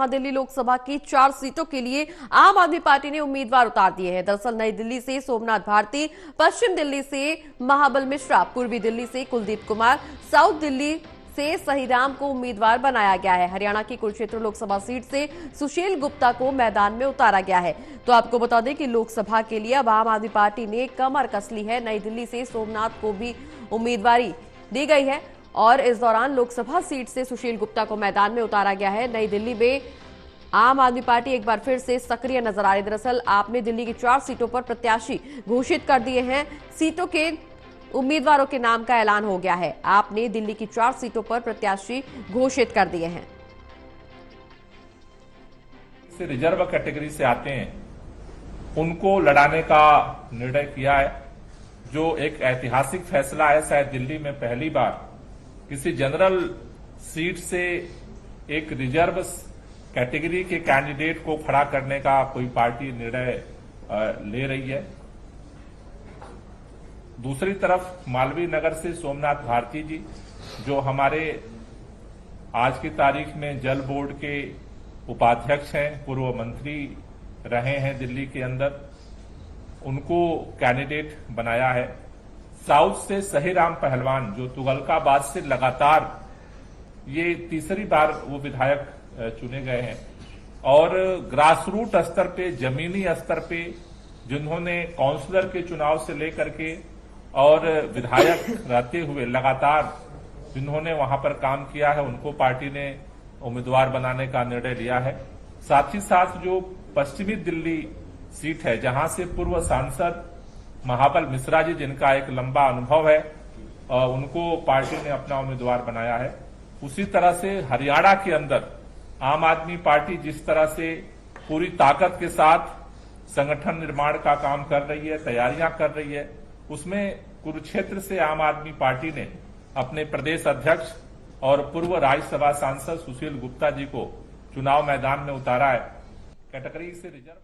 जहां दिल्ली लोकसभा की 4 सीटों के लिए आम आदमी पार्टी ने उम्मीदवार उतार दिए हैं। दरअसल नई दिल्ली से सोमनाथ भारती, पश्चिम दिल्ली से महाबल मिश्रा, पूर्वी दिल्ली से कुलदीप कुमार, साउथ दिल्ली से सहीराम को उम्मीदवार बनाया गया है। हरियाणा की कुरुक्षेत्र लोकसभा सीट से सुशील गुप्ता को मैदान में उतारा गया है। तो आपको बता दें कि लोकसभा के लिए अब आम आदमी पार्टी ने कमर कस ली है। नई दिल्ली से सोमनाथ को भी उम्मीदवारी दी गई है और इस दौरान लोकसभा सीट से सुशील गुप्ता को मैदान में उतारा गया है। नई दिल्ली में आम आदमी पार्टी एक बार फिर से सक्रिय नजर आ रही है। दरअसल आपने दिल्ली की 4 सीटों पर प्रत्याशी घोषित कर दिए हैं। सीटों के उम्मीदवारों के नाम का ऐलान हो गया है। आपने दिल्ली की 4 सीटों पर प्रत्याशी घोषित कर दिए हैं। से रिजर्व कैटेगरी से आते हैं उनको लड़ाने का निर्णय किया है, जो एक ऐतिहासिक फैसला है। शायद दिल्ली में पहली बार किसी जनरल सीट से एक रिजर्व कैटेगरी के कैंडिडेट को खड़ा करने का कोई पार्टी निर्णय ले रही है। दूसरी तरफ मालवीय नगर से सोमनाथ भारती जी, जो हमारे आज की तारीख में जल बोर्ड के उपाध्यक्ष हैं, पूर्व मंत्री रहे हैं दिल्ली के अंदर, उनको कैंडिडेट बनाया है। साउथ से सहीराम पहलवान, जो तुगलकाबाद से लगातार ये तीसरी बार वो विधायक चुने गए हैं और ग्रासरूट स्तर पे, जमीनी स्तर पे जिन्होंने काउंसलर के चुनाव से लेकर के और विधायक रहते हुए लगातार जिन्होंने वहां पर काम किया है, उनको पार्टी ने उम्मीदवार बनाने का निर्णय लिया है। साथ ही साथ जो पश्चिमी दिल्ली सीट है, जहां से पूर्व सांसद महाबल मिश्रा जी, जिनका एक लंबा अनुभव है, उनको पार्टी ने अपना उम्मीदवार बनाया है। उसी तरह से हरियाणा के अंदर आम आदमी पार्टी जिस तरह से पूरी ताकत के साथ संगठन निर्माण का काम कर रही है, तैयारियां कर रही है, उसमें कुरुक्षेत्र से आम आदमी पार्टी ने अपने प्रदेश अध्यक्ष और पूर्व राज्यसभा सांसद सुशील गुप्ता जी को चुनाव मैदान में उतारा है। कैटेगरी से रिजर्व।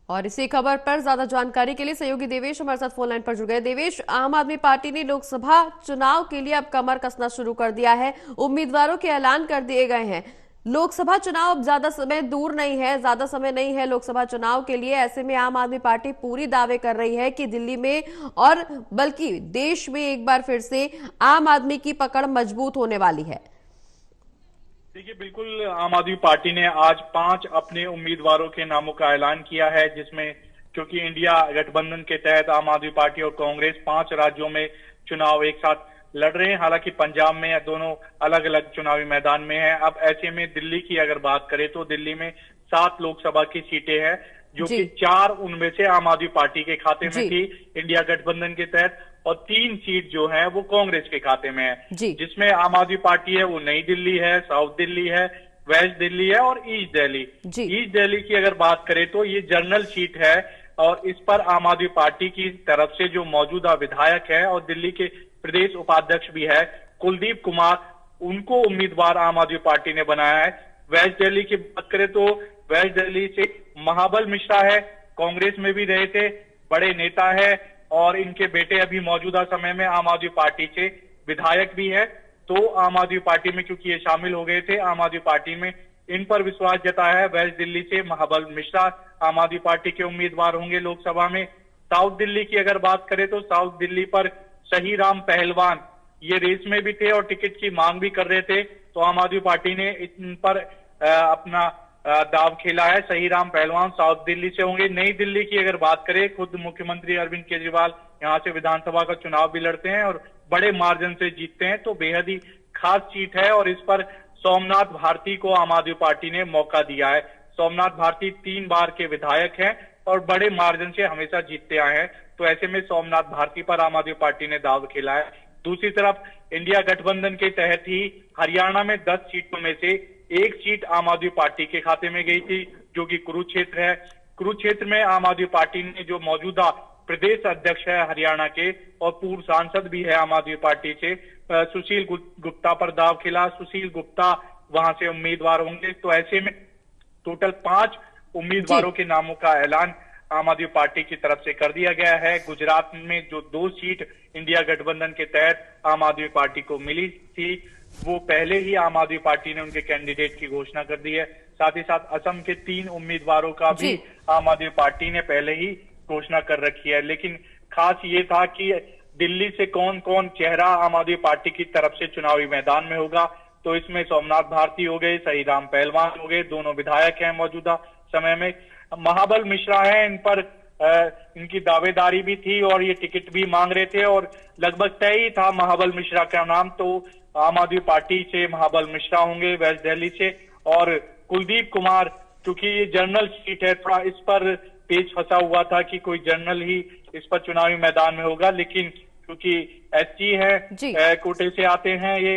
और इसी खबर पर ज्यादा जानकारी के लिए सहयोगी देवेश हमारे साथ फोन लाइन पर जुड़ गए। देवेश, आम आदमी पार्टी ने लोकसभा चुनाव के लिए अब कमर कसना शुरू कर दिया है, उम्मीदवारों के ऐलान कर दिए गए हैं। लोकसभा चुनाव अब ज्यादा समय दूर नहीं है, ज्यादा समय नहीं है लोकसभा चुनाव के लिए। ऐसे में आम आदमी पार्टी पूरी दावे कर रही है कि दिल्ली में और बल्कि देश में एक बार फिर से आम आदमी की पकड़ मजबूत होने वाली है। देखिए, बिल्कुल आम आदमी पार्टी ने आज 5 अपने उम्मीदवारों के नामों का ऐलान किया है, जिसमें क्योंकि इंडिया गठबंधन के तहत आम आदमी पार्टी और कांग्रेस 5 राज्यों में चुनाव एक साथ लड़ रहे हैं। हालांकि पंजाब में दोनों अलग अलग चुनावी मैदान में हैं। अब ऐसे में दिल्ली की अगर बात करें तो दिल्ली में 7 लोकसभा की सीटें हैं, जो कि 4 उनमें से आम आदमी पार्टी के खाते में थी इंडिया गठबंधन के तहत, और 3 सीट जो है वो कांग्रेस के खाते में है। जिसमें आम आदमी पार्टी है वो नई दिल्ली है, साउथ दिल्ली है, वेस्ट दिल्ली है और ईस्ट दिल्ली। ईस्ट दिल्ली की अगर बात करें तो ये जनरल सीट है और इस पर आम आदमी पार्टी की तरफ से जो मौजूदा विधायक है और दिल्ली के प्रदेश उपाध्यक्ष भी है कुलदीप कुमार, उनको उम्मीदवार आम आदमी पार्टी ने बनाया है। वेस्ट दिल्ली की बात करें तो वेस्ट दिल्ली से महाबल मिश्रा है, कांग्रेस में भी रहे थे, बड़े नेता है और इनके बेटे अभी मौजूदा समय में आम आदमी पार्टी से विधायक भी है। तो आम आदमी पार्टी में क्योंकि ये शामिल हो गए थे, आम आदमी पार्टी में इन पर विश्वास जताया है। वेस्ट दिल्ली से महाबल मिश्रा आम आदमी पार्टी के उम्मीदवार होंगे लोकसभा में। साउथ दिल्ली की अगर बात करें तो साउथ दिल्ली पर सहीराम पहलवान ये रेस में भी थे और टिकट की मांग भी कर रहे थे, तो आम आदमी पार्टी ने इन पर अपना दाव खेला है। सहीराम पहलवान साउथ दिल्ली से होंगे। नई दिल्ली की अगर बात करें, खुद मुख्यमंत्री अरविंद केजरीवाल यहाँ से विधानसभा का चुनाव भी लड़ते हैं और बड़े मार्जिन से जीतते हैं, तो बेहद ही खास सीट है और इस पर सोमनाथ भारती को आम आदमी पार्टी ने मौका दिया है। सोमनाथ भारती 3 बार के विधायक हैं और बड़े मार्जिन से हमेशा जीतते आए हैं, तो ऐसे में सोमनाथ भारती पर आम आदमी पार्टी ने दाव खेला है। दूसरी तरफ इंडिया गठबंधन के तहत ही हरियाणा में 10 सीटों में से 1 सीट आम आदमी पार्टी के खाते में गई थी, जो कि कुरुक्षेत्र है। कुरुक्षेत्र में आम आदमी पार्टी ने जो मौजूदा प्रदेश अध्यक्ष है हरियाणा के और पूर्व सांसद भी है आम आदमी पार्टी से, सुशील गुप्ता पर दाव खेला। सुशील गुप्ता वहां से उम्मीदवार होंगे, तो ऐसे में टोटल 5 उम्मीदवारों के नामों का ऐलान आम आदमी पार्टी की तरफ से कर दिया गया है। गुजरात में जो 2 सीट इंडिया गठबंधन के तहत आम आदमी पार्टी को मिली थी, वो पहले ही आम आदमी पार्टी ने उनके कैंडिडेट की घोषणा कर दी है। साथ ही साथ असम के 3 उम्मीदवारों का भी जी। आम आदमी पार्टी ने पहले ही घोषणा कर रखी है। लेकिन खास ये था कि दिल्ली से कौन कौन चेहरा आम आदमी पार्टी की तरफ से चुनावी मैदान में होगा। तो इसमें सोमनाथ भारती हो गए, शहीराम पहलवान हो गए, दोनों विधायक हैं मौजूदा समय में, महाबल मिश्रा है, इन पर इनकी दावेदारी भी थी और ये टिकट भी मांग रहे थे और लगभग तय ही था महाबल मिश्रा का नाम। तो आम आदमी पार्टी से महाबल मिश्रा होंगे वेस्ट दिल्ली से, और कुलदीप कुमार, क्योंकि ये जनरल सीट है, थोड़ा इस पर पेच फंसा हुआ था कि कोई जनरल ही इस पर चुनावी मैदान में होगा। लेकिन क्योंकि एसटी है, कोटे से आते हैं ये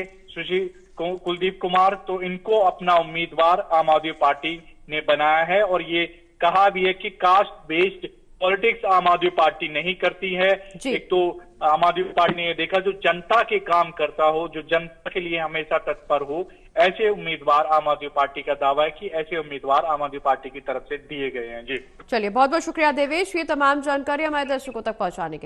कुलदीप कुमार, तो इनको अपना उम्मीदवार आम आदमी पार्टी ने बनाया है। और ये कहा भी है कि कास्ट बेस्ड पॉलिटिक्स आम आदमी पार्टी नहीं करती है। एक तो आम आदमी पार्टी ने ये देखा जो जनता के काम करता हो, जो जनता के लिए हमेशा तत्पर हो, ऐसे उम्मीदवार आम आदमी पार्टी का दावा है कि ऐसे उम्मीदवार आम आदमी पार्टी की तरफ से दिए गए हैं। जी चलिए, बहुत बहुत शुक्रिया देवेश, ये तमाम जानकारी हमारे दर्शकों तक पहुंचाने के लिए।